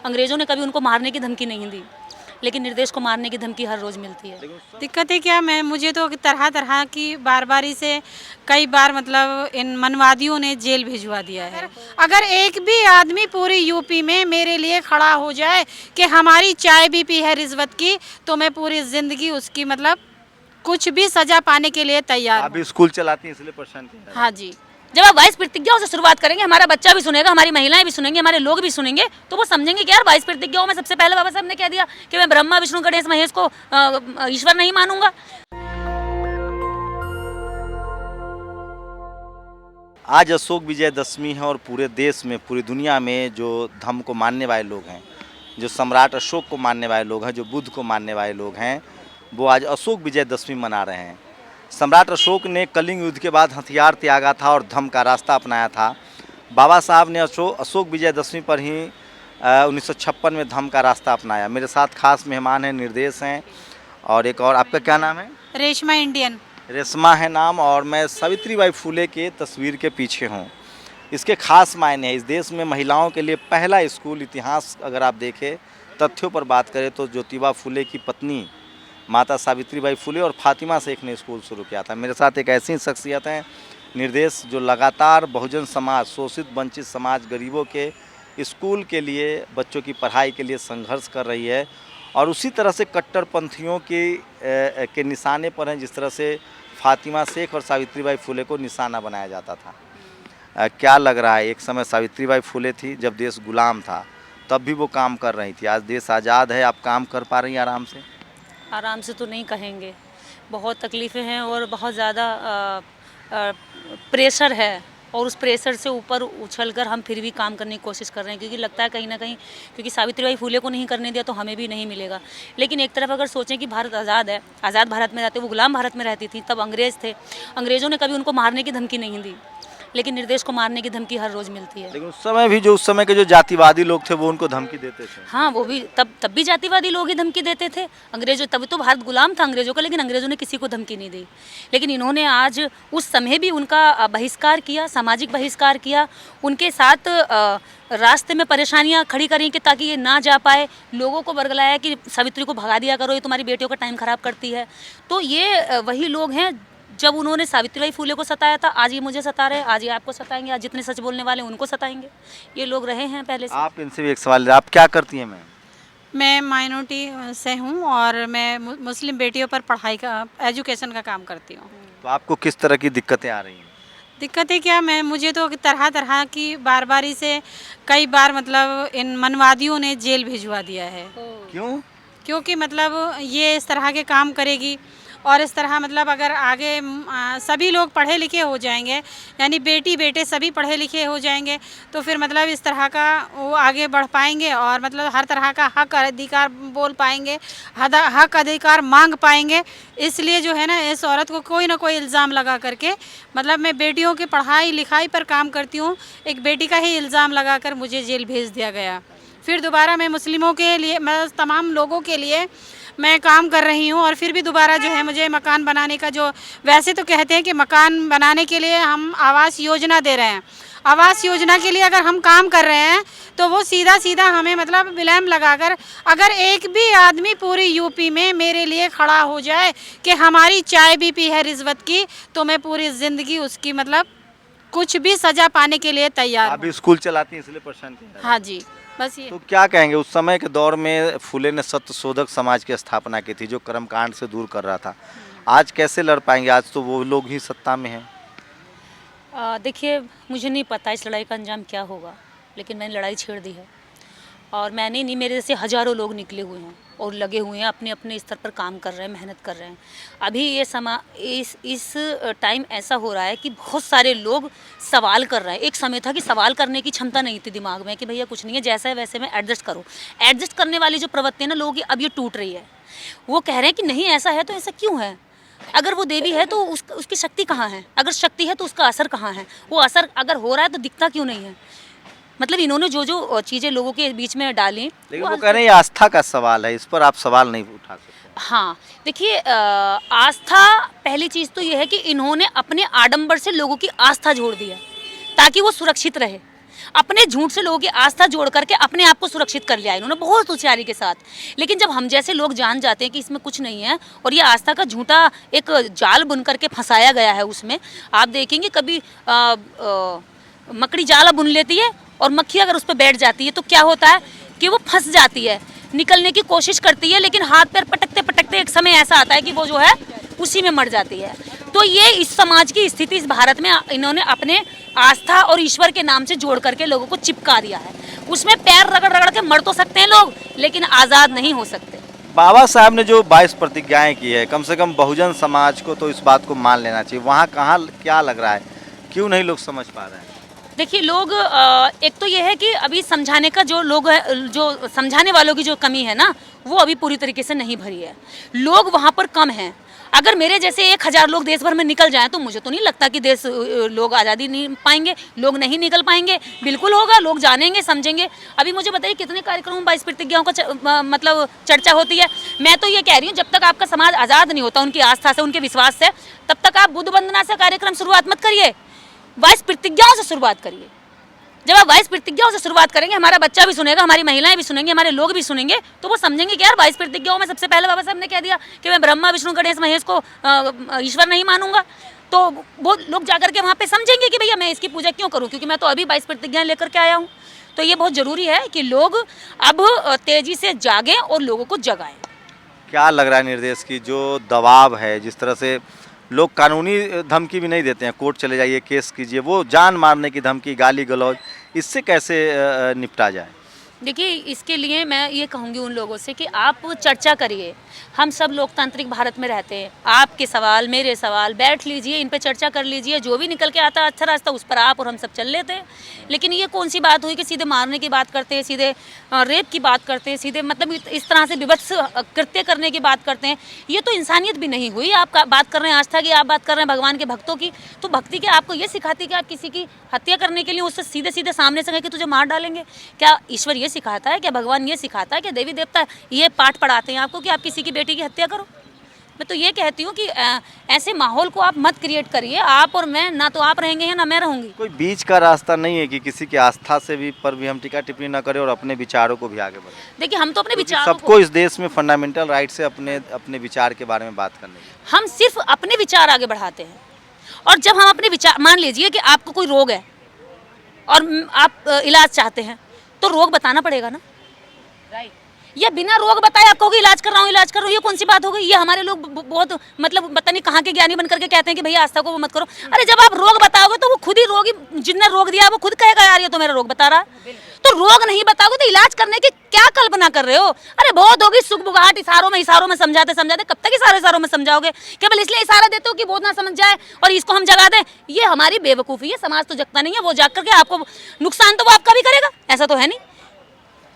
अंग्रेज़ों ने कभी उनको मारने की धमकी नहीं दी, लेकिन निर्देश को मारने की धमकी हर रोज़ मिलती है। दिक्कतें क्या, मैं मुझे तो तरह तरह की बारी से कई बार मतलब इन मनवादियों ने जेल भिजवा दिया है। अगर एक भी आदमी पूरी यूपी में मेरे लिए खड़ा हो जाए कि हमारी चाय भी पी है रिश्वत की, तो मैं पूरी ज़िंदगी उसकी मतलब कुछ भी सज़ा पाने के लिए तैयार आप हूँ। भी स्कूल चलाती हैं इसलिए परेशान किया है। हाँ जी। जब आप 22 प्रतिज्ञाओं से शुरुआत करेंगे, हमारा बच्चा भी सुनेगा, हमारी महिलाएं भी सुनेंगी, हमारे लोग भी सुनेंगे, तो वो समझेंगे कि यार 22 प्रतिज्ञाओं में सबसे पहले बाबा साहब ने कह दिया कि मैं ब्रह्मा विष्णु गणेश महेश को ईश्वर नहीं मानूंगा। आज अशोक विजयदशमी है और पूरे देश में, पूरी दुनिया में जो धम्म को मानने वाले लोग हैं, जो सम्राट अशोक को मानने वाले लोग हैं, जो बुद्ध को मानने वाले लोग हैं, वो आज अशोक विजयदशमी मना रहे हैं। सम्राट अशोक ने कलिंग युद्ध के बाद हथियार त्यागा था और धम्म का रास्ता अपनाया था। बाबा साहब ने अशोक विजयदशमी पर ही 1956 में धम्म का रास्ता अपनाया। मेरे साथ खास मेहमान हैं, निर्देश हैं और एक और, आपका क्या नाम है? रेशमा इंडियन। रेशमा है नाम, और मैं सावित्रीबाई फुले के तस्वीर के पीछे हूँ। इसके खास मायने हैं। इस देश में महिलाओं के लिए पहला स्कूल, इतिहास अगर आप देखें, तथ्यों पर बात करें तो ज्योतिबा फुले की पत्नी माता सावित्रीबाई फुले और फातिमा शेख ने स्कूल शुरू किया था। मेरे साथ एक ऐसी शख्सियत हैं, निर्देश, जो लगातार बहुजन समाज, शोषित वंचित समाज, गरीबों के स्कूल के लिए, बच्चों की पढ़ाई के लिए संघर्ष कर रही है और उसी तरह से कट्टरपंथियों के निशाने पर हैं, जिस तरह से फातिमा शेख और सावित्रीबाई फुले को निशाना बनाया जाता था। क्या लग रहा है, एक समय सावित्रीबाई फुले थी जब देश गुलाम था, तब भी वो काम कर रही थी। आज देश आज़ाद है, आप काम कर पा रही हैं आराम से? आराम से तो नहीं कहेंगे, बहुत तकलीफ़ें हैं और बहुत ज़्यादा प्रेशर है, और उस प्रेशर से ऊपर उछलकर हम फिर भी काम करने की कोशिश कर रहे हैं, क्योंकि लगता है कहीं ना कहीं, क्योंकि सावित्रीबाई फुले को नहीं करने दिया तो हमें भी नहीं मिलेगा। लेकिन एक तरफ अगर सोचें कि भारत आज़ाद है, आज़ाद भारत में रहते, वो गुलाम भारत में रहती थी, तब अंग्रेज़ थे, अंग्रेज़ों ने कभी उनको मारने की धमकी नहीं दी, लेकिन निर्देश को मारने की धमकी हर रोज़ मिलती है। लेकिन उस समय भी जो उस समय के जो जातिवादी लोग थे वो उनको धमकी देते थे। हाँ, वो भी तब भी जातिवादी लोग ही धमकी देते थे अंग्रेजों, तभी तो भारत गुलाम था अंग्रेजों का, लेकिन अंग्रेजों ने किसी को धमकी नहीं दी। लेकिन इन्होंने आज उस समय भी उनका बहिष्कार किया, सामाजिक बहिष्कार किया, उनके साथ रास्ते में परेशानियां खड़ी करी कि ताकि ये ना जा पाए, लोगों को बरगलाया कि सावित्री को भगा दिया करो, ये तुम्हारी बेटियों का टाइम ख़राब करती है। तो ये वही लोग हैं, जब उन्होंने सावित्रीबाई फुले को सताया था, आज ये मुझे सता रहे हैं, आज ये आपको सताएंगे, आज जितने सच बोलने वाले उनको सताएंगे। ये लोग रहे हैं पहले से। आप इनसे भी एक सवाल, आप क्या करती हैं? मैं माइनॉरिटी से हूँ और मैं मुस्लिम बेटियों पर पढ़ाई का, एजुकेशन का काम करती हूँ। तो आपको किस तरह की दिक्कतें आ रही हैं? दिक्कतें क्या, मैं मुझे तो तरह तरह की बारी से कई बार मतलब इन मनवादियों ने जेल भिजवा दिया है। क्यों? क्योंकि मतलब ये इस तरह के काम करेगी और इस तरह मतलब अगर आगे सभी लोग पढ़े लिखे हो जाएंगे, यानी बेटी बेटे सभी पढ़े लिखे हो जाएंगे, तो फिर मतलब इस तरह का वो आगे बढ़ पाएंगे और मतलब हर तरह का हक अधिकार बोल पाएंगे, हक अधिकार मांग पाएंगे। इसलिए जो है ना, इस औरत को कोई ना कोई इल्ज़ाम लगा करके, मतलब मैं बेटियों की पढ़ाई लिखाई पर काम करती हूँ, एक बेटी का ही इल्ज़ाम लगा कर मुझे जेल भेज दिया गया। फिर दोबारा मैं मुस्लिमों के लिए, मैं तमाम लोगों के लिए मैं काम कर रही हूँ, और फिर भी दोबारा जो है मुझे मकान बनाने का, जो वैसे तो कहते हैं कि मकान बनाने के लिए हम आवास योजना दे रहे हैं, आवास योजना के लिए अगर हम काम कर रहे हैं तो वो सीधा सीधा हमें मतलब विलम्ब लगाकर, अगर एक भी आदमी पूरी यूपी में मेरे लिए खड़ा हो जाए कि हमारी चाय भी पी है रिश्वत की, तो मैं पूरी ज़िंदगी उसकी मतलब कुछ भी सज़ा पाने के लिए तैयार हूँ। आप भी स्कूल चलाती हैं इसलिए परेशान किया है। हाँ जी, बस ये। तो क्या कहेंगे, उस समय के दौर में फुले ने सत्यशोधक समाज की स्थापना की थी, जो कर्मकांड से दूर कर रहा था। आज कैसे लड़ पाएंगे? आज तो वो लोग ही सत्ता में हैं। देखिए, मुझे नहीं पता इस लड़ाई का अंजाम क्या होगा, लेकिन मैंने लड़ाई छेड़ दी है, और मैंने नहीं, मेरे जैसे हज़ारों लोग निकले हुए हैं और लगे हुए हैं, अपने अपने स्तर पर काम कर रहे हैं, मेहनत कर रहे हैं। अभी ये इस टाइम ऐसा हो रहा है कि बहुत सारे लोग सवाल कर रहे हैं। एक समय था कि सवाल करने की क्षमता नहीं थी दिमाग में कि भैया कुछ नहीं है, जैसा है वैसे में एडजस्ट करो। एडजस्ट करने वाली जो प्रवृत्ति है ना लोगों की, अब ये टूट रही है। वो कह रहे हैं कि नहीं ऐसा है तो ऐसा क्यों है, अगर वो देवी है तो उसकी शक्ति कहाँ है, अगर शक्ति है तो उसका असर कहाँ है, वो असर अगर हो रहा है तो दिखता क्यों नहीं है। मतलब इन्होंने जो चीज़ें लोगों के बीच में डाली, लेकिन वो कह रहे हैं ये आस्था का सवाल है, इस पर आप सवाल नहीं उठा सकते। हाँ देखिए, आस्था, पहली चीज़ तो ये है कि इन्होंने अपने आडंबर से लोगों की आस्था जोड़ दी है ताकि वो सुरक्षित रहे। अपने झूठ से लोगों की आस्था जोड़ करके अपने आप को सुरक्षित कर लिया इन्होंने बहुत होशियारी के साथ। लेकिन जब हम जैसे लोग जान जाते हैं कि इसमें कुछ नहीं है और ये आस्था का झूठा एक जाल बुन करके फंसाया गया है, उसमें आप देखेंगे कभी मकड़ी जाला बुन लेती है और मक्खी अगर उस पर बैठ जाती है तो क्या होता है कि वो फंस जाती है, निकलने की कोशिश करती है, लेकिन हाथ पैर पटकते पटकते एक समय ऐसा आता है कि वो जो है उसी में मर जाती है। तो ये इस समाज की स्थिति इस भारत में इन्होंने अपने आस्था और ईश्वर के नाम से जोड़ करके लोगों को चिपका दिया है। उसमें पैर रगड़ रगड़ के मर तो सकते हैं लोग, लेकिन आज़ाद नहीं हो सकते। बाबा साहब ने जो 22 प्रतिज्ञाएं की है, कम से कम बहुजन समाज को तो इस बात को मान लेना चाहिए। वहाँ कहाँ क्या लग रहा है, क्यों नहीं लोग समझ पा रहे हैं? देखिए लोग एक तो ये है कि अभी समझाने का जो लोग है, जो समझाने वालों की जो कमी है ना, वो अभी पूरी तरीके से नहीं भरी है। लोग वहाँ पर कम हैं। अगर मेरे जैसे 1000 लोग देश भर में निकल जाएं तो मुझे तो नहीं लगता कि देश लोग आज़ादी नहीं पाएंगे, लोग नहीं निकल पाएंगे। बिल्कुल होगा, लोग जानेंगे, समझेंगे। अभी मुझे बताइए कितने कार्यक्रमों में 22 प्रतिज्ञाओं का मतलब चर्चा होती है। मैं तो ये कह रही हूँ जब तक आपका समाज आज़ाद नहीं होता उनकी आस्था से, उनके विश्वास से, तब तक आप बुद्ध वंदना से कार्यक्रम शुरुआत मत करिए, 22 प्रतिज्ञाओं से शुरुआत करिए। जब आप 22 प्रतिज्ञाओं से शुरुआत करेंगे, हमारा बच्चा भी सुनेगा, हमारी महिलाएं भी सुनेंगे, हमारे लोग भी सुनेंगे, तो वो समझेंगे कि यार 22 प्रतिज्ञाओं में सबसे पहले बाबा साहब ने कह दिया कि मैं ब्रह्मा विष्णु गणेश महेश को ईश्वर नहीं मानूंगा। तो वो लोग जाकर के वहाँ पे समझेंगे कि भैया मैं इसकी पूजा क्यों करूँ, क्योंकि मैं तो अभी 22 प्रतिज्ञाएं लेकर के आया हूँ। तो ये बहुत ज़रूरी है कि लोग अब तेज़ी से जागें और लोगों को जगाएं। क्या लग रहा है निर्देश की जो दबाव है, जिस तरह से लोग कानूनी धमकी भी नहीं देते हैं, कोर्ट चले जाइए, केस कीजिए, वो जान मारने की धमकी, गाली गलौज, इससे कैसे निपटा जाए? देखिए इसके लिए मैं ये कहूँगी उन लोगों से कि आप चर्चा करिए। हम सब लोकतांत्रिक भारत में रहते हैं। आपके सवाल, मेरे सवाल, बैठ लीजिए, इन पे चर्चा कर लीजिए। जो भी निकल के आता है अच्छा रास्ता, उस पर आप और हम सब चल लेते हैं। लेकिन ये कौन सी बात हुई कि सीधे मारने की बात करते हैं, सीधे रेप की बात करते हैं, सीधे मतलब इस तरह से विभत्स कृत्य करने की बात करते हैं। ये तो इंसानियत भी नहीं हुई। आप बात कर रहे हैं आस्था की, आप बात कर रहे हैं भगवान के भक्तों की, तो भक्ति के आपको ये सिखाती कि आप किसी की हत्या करने के लिए उससे सीधे सीधे सामने से कहें कि तुझे मार डालेंगे? क्या ईश्वर ये सिखाता है? क्या भगवान ये सिखाता है? क्या देवी देवता ये पाठ पढ़ाते हैं आपको कि आप किसी की बेटी की हत्या करो? मैं तो ये कहती हूँ कि ऐसे माहौल को आप मत क्रिएट करिए। आप और मैं, ना तो आप रहेंगे ना मैं रहूँगी। कोई बीच का रास्ता नहीं है कि किसी की आस्था से भी पर भी हम टीका टिप्पणी ना करें और अपने विचारों को भी आगे बढ़ाएं? देखिए हम तो अपने विचारों सबको इस देश में फंडामेंटल राइट से अपने विचार के बारे में बात करने की, हम सिर्फ अपने विचार आगे बढ़ाते हैं। और जब हम अपने विचार, मान लीजिए कि आपको कोई रोग है और आप इलाज चाहते हैं, तो रोग बताना पड़ेगा ना, राइट? या बिना रोग बताए आप कहोगे इलाज कर रहा हूँ, इलाज कर रहा हूँ, ये कौन सी बात हो गई? ये हमारे लोग बहुत मतलब पता नहीं कहाँ के ज्ञानी बन करके कहते हैं कि भैया आस्था को वो मत करो। अरे जब आप रोग बताओगे तो वो खुद ही रोगी, जिसने रोग दिया वो खुद कहेगा यार ये तो मेरा रोग बता रहा है। तो रोग नहीं बताओगे तो इलाज करने की क्या कल्पना कर रहे हो? अरे बहुत होगी सुख बुगाहट, इशारों में समझाते समझाते, कब तक इशारों में समझाओगे? केवल इसलिए इशारा देते हो कि वो ना समझ जाए और इसको हम जगा दें। ये हमारी बेवकूफ़ी है। समाज तो जगता नहीं है, वो जाग करके आपको नुकसान तो वो आपका भी करेगा, ऐसा तो है नहीं।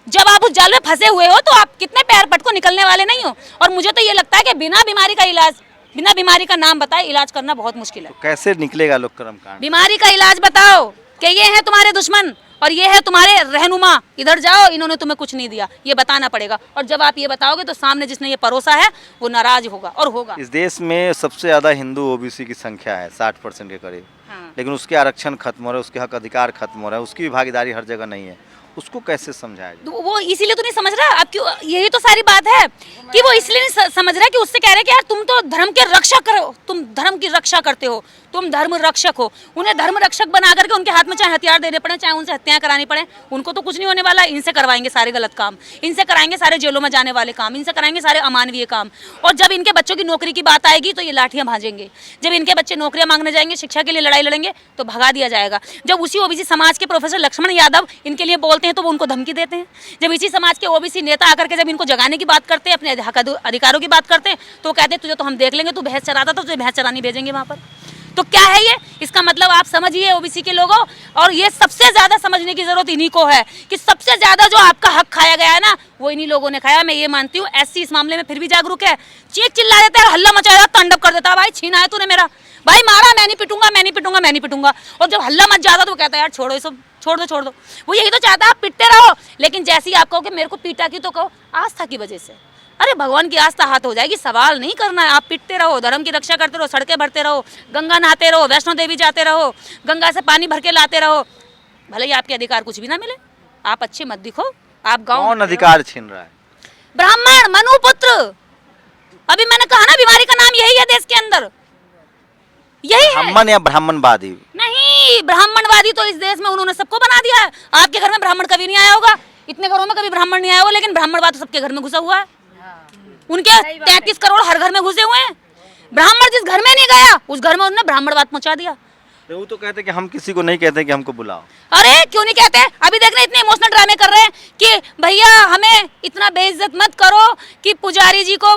जब आप उस जाल में फंसे हुए हो तो आप कितने पैर पटको निकलने वाले नहीं हो। और मुझे तो ये लगता है कि बिना बीमारी का इलाज, बिना बीमारी का नाम बताए इलाज करना बहुत मुश्किल है। तो कैसे निकलेगा लोग कर्मकांड? बीमारी का इलाज बताओ कि ये है तुम्हारे दुश्मन और ये है तुम्हारे रहनुमा, इधर जाओ, इन्होंने तुम्हें कुछ नहीं दिया, ये बताना पड़ेगा। और जब आप ये बताओगे तो सामने जिसने ये परोसा है वो नाराज होगा और होगा। इस देश में सबसे ज़्यादा हिंदू ओबीसी की संख्या है, 60% के करीब। हाँ। लेकिन उसके आरक्षण खत्म हो रहे हैं, उसके हक अधिकार खत्म हो रहे हैं, उसकी भी भागीदारी हर जगह नहीं है। उसको कैसे समझाया जाए? वो इसीलिए तो नहीं समझ रहा। अब क्यों, यही तो सारी बात है कि वो इसलिए नहीं समझ रहा कि उससे कह रहे कि यार तुम तो धर्म के रक्षक करो, तुम धर्म की रक्षा करते हो, तुम धर्म रक्षक हो। उन्हें धर्म रक्षक बना करके उनके हाथ में चाहे हथियार देने पड़े, चाहे उनसे हत्याएं करानी पड़े, उनको तो कुछ नहीं होने वाला। इनसे करवाएंगे सारे गलत काम, इनसे कराएंगे सारे जेलों में जाने वाले काम, इनसे कराएंगे सारे अमानवीय काम। और जब इनके बच्चों की नौकरी की बात आएगी तो ये लाठियां भाजेंगे। जब इनके बच्चे नौकरियां मांगने जाएंगे, शिक्षा के लिए लड़ाई लड़ेंगे तो भगा दिया जाएगा। जब उसी ओबीसी समाज के प्रोफेसर लक्ष्मण यादव इनके लिए बोलते हैं तो वो उनको धमकी देते हैं। जब इसी समाज के ओबीसी नेता आकर के जब इनको जगाने की बात करते हैं, अपने अधिकारों की बात करते हैं, तो वो कहते हैं तुझे तो हम देख लेंगे, तू भैंस चराता था, तुझे भैंस चरानी भेजेंगे वहाँ पर। तो क्या है ये? इसका मतलब आप समझिए ओबीसी के लोगों, और ये सबसे ज्यादा समझने की जरूरत इन्हीं को है कि सबसे ज्यादा जो आपका हक खाया गया है ना, वो इन्हीं लोगों ने खाया। मैं ये मानती हूँ एससी इस मामले में फिर भी जागरूक है। चीख चिल्ला देता है, हल्ला मचा देता, तांडव कर देता, भाई छीना है तूने मेरा, भाई मारा, मैं नहीं पिटूंगा, मैं नहीं पिटूंगा, मैं नहीं पिटूंगा। और जब हल्ला मच जाता तो वो कहता है यार छोड़ो ये सब, छोड़ दो छोड़ दो। वो यही तो चाहता है आप पिटते रहो, लेकिन जैसे ही आप कहो कि मेरे को पीटा क्यों, तो कहो आस्था की वजह से। अरे भगवान की आस्था हाथ हो जाएगी, सवाल नहीं करना है। आप पिटते रहो, धर्म की रक्षा करते रहो, सड़कें भरते रहो, गंगा नहाते रहो, वैष्णो देवी जाते रहो, गंगा से पानी भर के लाते रहो, भले ही आपके अधिकार कुछ भी ना मिले, आप अच्छे मत दिखो, आप गाँव कौन अधिकार छीन रहा है? ब्राह्मण मनुपुत्र, अभी मैंने कहा ना बीमारी का नाम यही है देश के अंदर, यही है। ब्राह्मण या ब्राह्मणवादी? नहीं, ब्राह्मणवादी तो इस देश में उन्होंने सबको बना दिया है। आपके घर में ब्राह्मण कभी नहीं आया होगा, इतने घरों में कभी ब्राह्मण नहीं आया होगा, लेकिन ब्राह्मणवाद तो सबके घर में घुसा हुआ है। उनके 33 करोड़ हर घर में घुसे हुए हैं। ब्राह्मण जिस घर में नहीं गया उस घर में उन्होंने ब्राह्मणवाद पहुंचा दिया। तो वो तो कहते कि हम किसी को नहीं कहते कि हमको बुलाओ। अरे क्यों नहीं कहते? अभी देख रहे इतने इमोशनल ड्रामे कर रहे हैं कि भैया हमें इतना बेइज्जत मत करो कि पुजारी जी को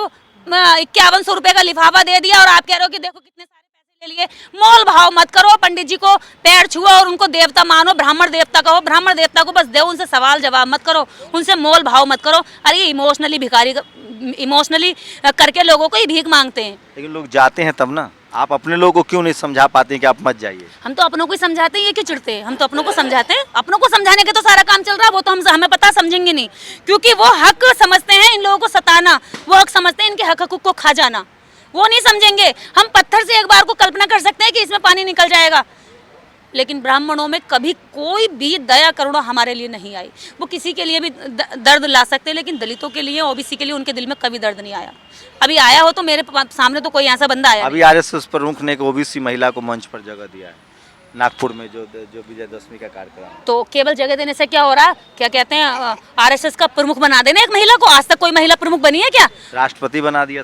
5100 रुपए का लिफाफा दे दिया और आप कह रहे हो कि देखो कितने सारे पैसे ले लिए। मोल भाव मत करो, पंडित जी को पैर छुओ और उनको देवता मानो, ब्राह्मण देवता कहो, ब्राह्मण देवता को बस दो, उनसे सवाल जवाब मत करो, उनसे मोल भाव मत करो। अरे इमोशनली भिखारी, इमोशनली करके लोगों को ही भीख मांगते हैं। लेकिन लोग जाते हैं तब ना, आप अपने लोगों को क्यों नहीं समझा पाते हैं कि आप मत जाइए? हम तो अपनों को ही समझाते हैं, ये क्यों चिढ़ते हैं? हम तो अपनों को समझाते हैं, अपनों को समझाने के तो सारा काम चल रहा है, वो तो हमें पता समझेंगे नहीं, क्योंकि वो हक समझते हैं इन लोगों को सताना, वो हक समझते हैं इनके हक हकूक को खा जाना, वो नहीं समझेंगे। हम पत्थर से एक बार को कल्पना कर सकते हैं कि इसमें पानी निकल जाएगा, लेकिन ब्राह्मणों में कभी कोई भी दया करुणा हमारे लिए नहीं आई। वो किसी के लिए भी दर्द ला सकते हैं, लेकिन दलितों के लिए, ओबीसी के लिए उनके दिल में कभी दर्द नहीं आया। अभी आया हो तो मेरे सामने तो कोई ऐसा बंदा आया अभी आरएसएस प्रमुख ने एक ओबीसी महिला को मंच पर जगह दिया है नागपुर में, जो विजयदशमी का कार्यक्रम। तो केवल जगह देने से क्या हो रहा? क्या कहते हैं, आरएसएस का प्रमुख बना देना एक महिला को। आज तक कोई महिला प्रमुख बनी है क्या? राष्ट्रपति बना दिया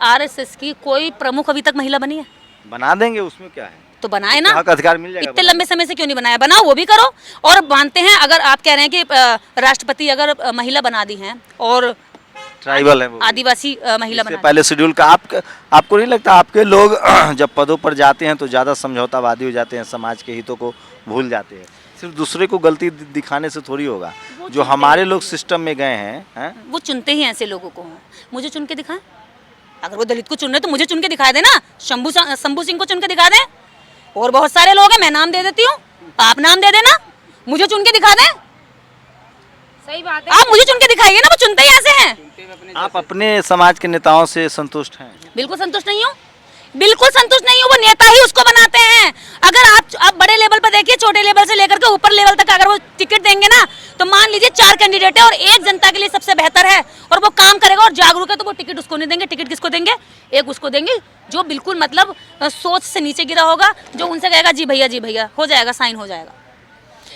आरएसएस की कोई प्रमुख अभी तक महिला बनी है? बना देंगे, उसमें क्या है, तो बनाए ना, हक अधिकार मिल जाएगा। इतने लंबे समय से क्यों नहीं बनाया? बनाओ, वो भी करो। और मानते हैं अगर आप कह रहे हैं कि राष्ट्रपति अगर महिला बना दी हैं और ट्राइबल है वो, आदिवासी महिला बना पहले शेड्यूल का, आपको नहीं लगता आपके लोग जब पदों पर जाते हैं तो ज़्यादा समझौतावादी हो जाते हैं, समाज के हितों को भूल जाते हैं? सिर्फ दूसरे को गलती दिखाने से थोड़ी होगा। जो हमारे लोग सिस्टम में गए हैं, वो चुनते ही ऐसे लोगों को हैं। मुझे चुन के दिखाएं, अगर वो दलित को चुन रहे तो मुझे चुन के दिखा देना, शंभू सिंह को चुन के दिखा दें, और बहुत सारे लोग हैं, मैं नाम दे देती हूँ, आप नाम दे देना, मुझे चुन के दिखा दें। सही बात है, आप मुझे चुन के दिखाइए ना, वो चुनते ही ऐसे हैं। आप अपने समाज के नेताओं से संतुष्ट हैं? बिल्कुल संतुष्ट नहीं हूँ, बिल्कुल संतुष्ट नहीं हूँ। वो नेता ही उसको बनाते हैं। अगर आप बड़े लेवल पर देखिए, छोटे लेवल से लेकर के ऊपर लेवल तक अगर वो टिकट देंगे ना, तो मान लीजिए 4 कैंडिडेट है और एक जनता के लिए सबसे बेहतर है और वो काम करेगा और जागरूक है, तो वो टिकट उसको नहीं देंगे। टिकट किसको देंगे? एक उसको देंगे जो बिल्कुल मतलब सोच से नीचे गिरा होगा, जो उनसे कहेगा जी भैया हो जाएगा, साइन हो जाएगा।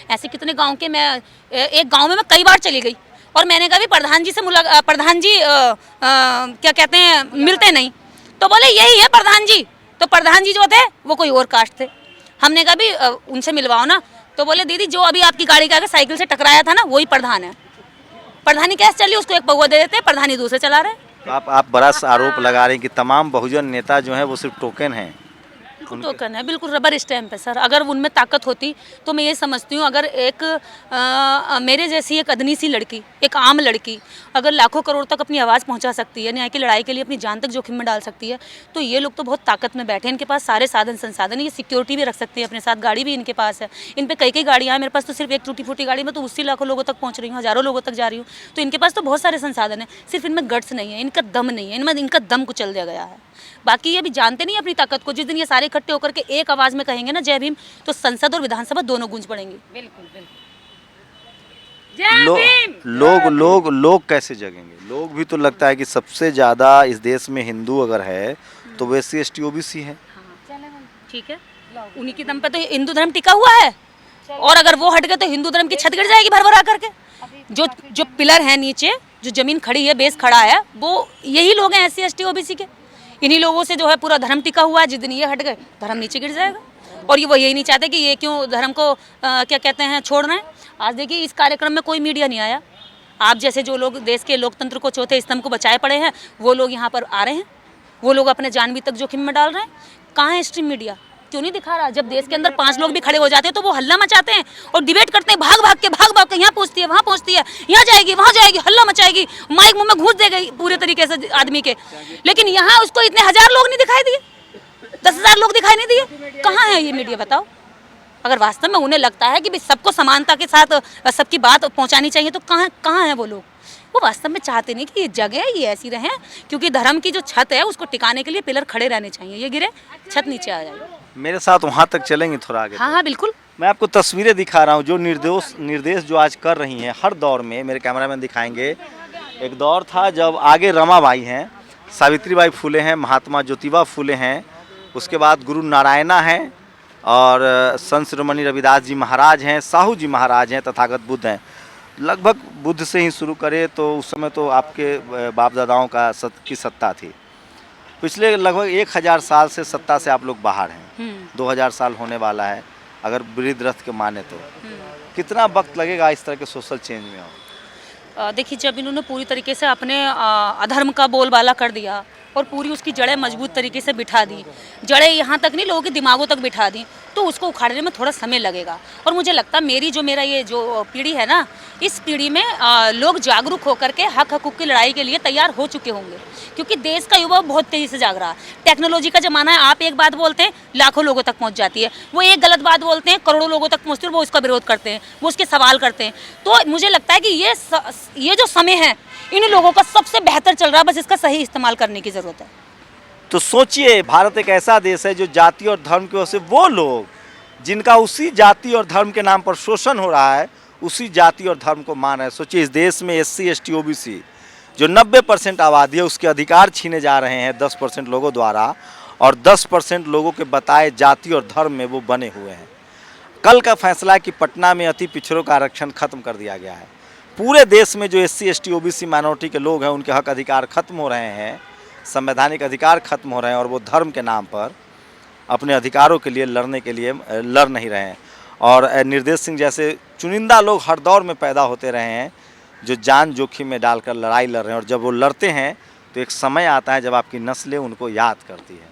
ऐसे कितने गांव के, मैं एक गांव में मैं कई बार चली गई और मैंने कहा भी प्रधान जी से प्रधान जी क्या कहते हैं, मिलते नहीं, तो बोले यही है प्रधान जी। तो प्रधान जी जो थे वो कोई और कास्ट थे। हमने कहा भी उनसे मिलवाओ ना, तो बोले दीदी जो अभी आपकी गाड़ी के आगे साइकिल से टकराया था ना, वही प्रधान है। प्रधानी कैसे चली, उसको एक पौवा दे देते, प्रधानी दूसरे चला रहे। आप बड़ा आरोप लगा रहे हैं कि तमाम बहुजन नेता जो हैं वो सिर्फ टोकन हैं। बिल्कुल टोकन है, बिल्कुल रबर स्टैम्प है सर। अगर उनमें ताकत होती तो मैं ये समझती हूँ, अगर एक मेरे जैसी एक अदनी सी लड़की, एक आम लड़की अगर लाखों करोड़ तक अपनी आवाज़ पहुँचा सकती है, न्याय की लड़ाई के लिए अपनी जान तक जोखिम में डाल सकती है, तो ये लोग तो बहुत ताकत में बैठे हैं। इनके पास सारे साधन संसाधन, ये सिक्योरिटी भी रख सकते हैं अपने साथ, गाड़ी भी इनके पास है। इन पर कई गाड़ियाँ हैं, मेरे पास तो सिर्फ एक टूटी फूटी गाड़ी में तो उससे लाखों लोगों तक पहुँच रही हूँ, हज़ारों लोगों तक जा रही हूँ। तो इनके पास तो बहुत सारे संसाधन है, सिर्फ इनमें गट्स नहीं है, इनका दम नहीं है, इनमें इनका दम कुचल दिया गया है। बाकी ये भी जानते नहीं अपनी ताकत को। जिस दिन ये सारे इकट्ठे होकर के एक आवाज में कहेंगे ना जय भीम, तो संसद और विधानसभा दोनों गूंज पड़ेंगी। बिल्कुल बिल्कुल। लोग कैसे जगेंगे? लोग भी तो लगता है कि सबसे ज्यादा इस देश में हिंदू अगर है तो वो SC ST OBC है। ठीक है, उन्हीं की दम पे तो हिंदू धर्म टिका हुआ है, और अगर वो हट गए तो हिंदू धर्म की छत गिर जाएगी भर करके। जो पिलर है नीचे, जो जमीन खड़ी है, बेस खड़ा है, वो यही लोग हैं SC ST OBC के। इन्हीं लोगों से जो है पूरा धर्म टिका हुआ है। जिस दिन ये हट गए धर्म नीचे गिर जाएगा। और ये वो यही नहीं चाहते कि ये क्यों धर्म को क्या कहते हैं छोड़ रहे हैं। आज देखिए इस कार्यक्रम में कोई मीडिया नहीं आया। आप जैसे जो लोग देश के लोकतंत्र को, चौथे स्तंभ को बचाए पड़े हैं, वो लोग यहाँ पर आ रहे हैं, वो लोग अपने जान भी तक जोखिम में डाल रहे हैं। कहाँ है स्ट्रीम मीडिया? क्यों नहीं दिखा रहा? जब देश के अंदर 5 लोग भी खड़े हो जाते हैं तो वो हल्ला मचाते हैं और डिबेट करते हैं, भाग भाग के यहाँ पहुँचती है, वहाँ पहुँचती है, यहाँ जाएगी, वहाँ जाएगी, हल्ला मचाएगी, माइक मुंह में घुस देगी पूरे तरीके से आदमी के। लेकिन यहाँ उसको इतने 1000 लोग नहीं दिखाई दिए, 10,000 लोग दिखाई नहीं दिए। कहाँ है ये मीडिया बताओ? अगर वास्तव में उन्हें लगता है कि सबको समानता के साथ सबकी बात पहुँचानी चाहिए, तो कहाँ है वो लोग? वो वास्तव में चाहते नहीं कि ये जगह ये ऐसी रहे, क्योंकि धर्म की जो छत है उसको टिकाने के लिए पिलर खड़े रहने चाहिए। ये गिरे, छत नीचे आ जाएगी। मेरे साथ वहाँ तक चलेंगे थोड़ा आगे? हाँ बिल्कुल, मैं आपको तस्वीरें दिखा रहा हूँ जो निर्देश जो आज कर रही हैं हर दौर में। मेरे कैमरामैन दिखाएंगे। एक दौर था जब आगे रमाबाई हैं, सावित्रीबाई फुले हैं, महात्मा ज्योतिबा फुले हैं, उसके बाद गुरु नारायणा हैं और संत शिरोमणि रविदास जी महाराज हैं, साहू जी महाराज हैं, तथागत बुद्ध हैं। लगभग बुद्ध से ही शुरू करें तो उस समय तो आपके बाप दादाओं की सत्ता थी। पिछले लगभग 1000 साल से सत्ता से आप लोग बाहर हैं। 2000 साल होने वाला है अगर वृद्ध रथ के माने तो। कितना वक्त लगेगा इस तरह के सोशल चेंज में? देखिए, जब इन्होंने पूरी तरीके से अपने अधर्म का बोलबाला कर दिया और पूरी उसकी जड़ें मजबूत तरीके से बिठा दी, जड़ें यहाँ तक नहीं लोगों के दिमागों तक बिठा दी, तो उसको उखाड़ने में थोड़ा समय लगेगा। और मुझे लगता है मेरा ये जो पीढ़ी है ना, इस पीढ़ी में लोग जागरूक होकर के हक हकूक़ की लड़ाई के लिए तैयार हो चुके होंगे, क्योंकि देश का युवा बहुत तेज़ी से जाग रहा है। टेक्नोलॉजी का ज़माना है, आप एक बात बोलते हैं लाखों लोगों तक पहुँच जाती है, वो एक गलत बात बोलते हैं करोड़ों लोगों तक पहुँचती है, वो उसका विरोध करते हैं, वो उसके सवाल करते हैं। तो मुझे लगता है कि ये जो समय है इन लोगों का सबसे बेहतर चल रहा है, बस इसका सही इस्तेमाल करने की ज़रूरत है। तो सोचिए, भारत एक ऐसा देश है जो जाति और धर्म की वजह से वो लोग जिनका उसी जाति और धर्म के नाम पर शोषण हो रहा है, उसी जाति और धर्म को मान रहे हैं। सोचिए, इस देश में SC ST OBC जो 90% आबादी है उसके अधिकार छीने जा रहे हैं 10% लोगों द्वारा, और 10% लोगों के बताए जाति और धर्म में वो बने हुए हैं। कल का फैसला है कि पटना में अति पिछड़ों का आरक्षण खत्म कर दिया गया है। पूरे देश में जो SC ST OBC माइनॉरिटी के लोग हैं उनके हक अधिकार खत्म हो रहे हैं, संवैधानिक अधिकार खत्म हो रहे हैं, और वो धर्म के नाम पर अपने अधिकारों के लिए लड़ने के लिए लड़ नहीं रहे हैं। और निर्देश सिंह जैसे चुनिंदा लोग हर दौर में पैदा होते रहे हैं जो जान जोखिम में डालकर लड़ाई लड़ रहे हैं, और जब वो लड़ते हैं तो एक समय आता है जब आपकी नस्लें उनको याद करती हैं।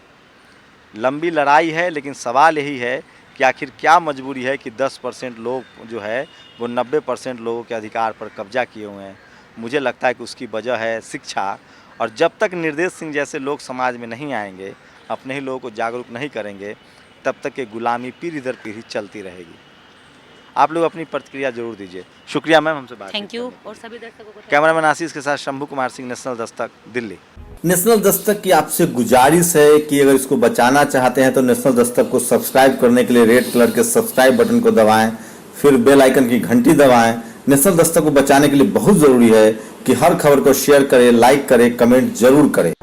लंबी लड़ाई है, लेकिन सवाल यही है कि आखिर क्या मजबूरी है कि 10% लोग जो है वो 90% लोगों के अधिकार पर कब्जा किए हुए हैं। मुझे लगता है कि उसकी वजह है शिक्षा, और जब तक निर्देश सिंह जैसे लोग समाज में नहीं आएंगे, अपने ही लोगों को जागरूक नहीं करेंगे, तब तक ये गुलामी पीढ़ी दर पीढ़ी चलती रहेगी। आप लोग अपनी प्रतिक्रिया जरूर दीजिए। शुक्रिया मैम, हमसे बात। Thank you. और सभी दर्शकों को कैमरामैन आशीष के साथ शंभू कुमार सिंह, नेशनल दस्तक, दिल्ली। नेशनल दस्तक की आपसे गुजारिश है कि अगर इसको बचाना चाहते हैं तो नेशनल दस्तक को सब्सक्राइब करने के लिए रेड कलर के सब्सक्राइब बटन को दबाएं, फिर बेल आइकन की घंटी दबाएं। नेशनल दस्तक को बचाने के लिए बहुत जरूरी है कि हर खबर को शेयर करें, लाइक करें, कमेंट जरूर करें।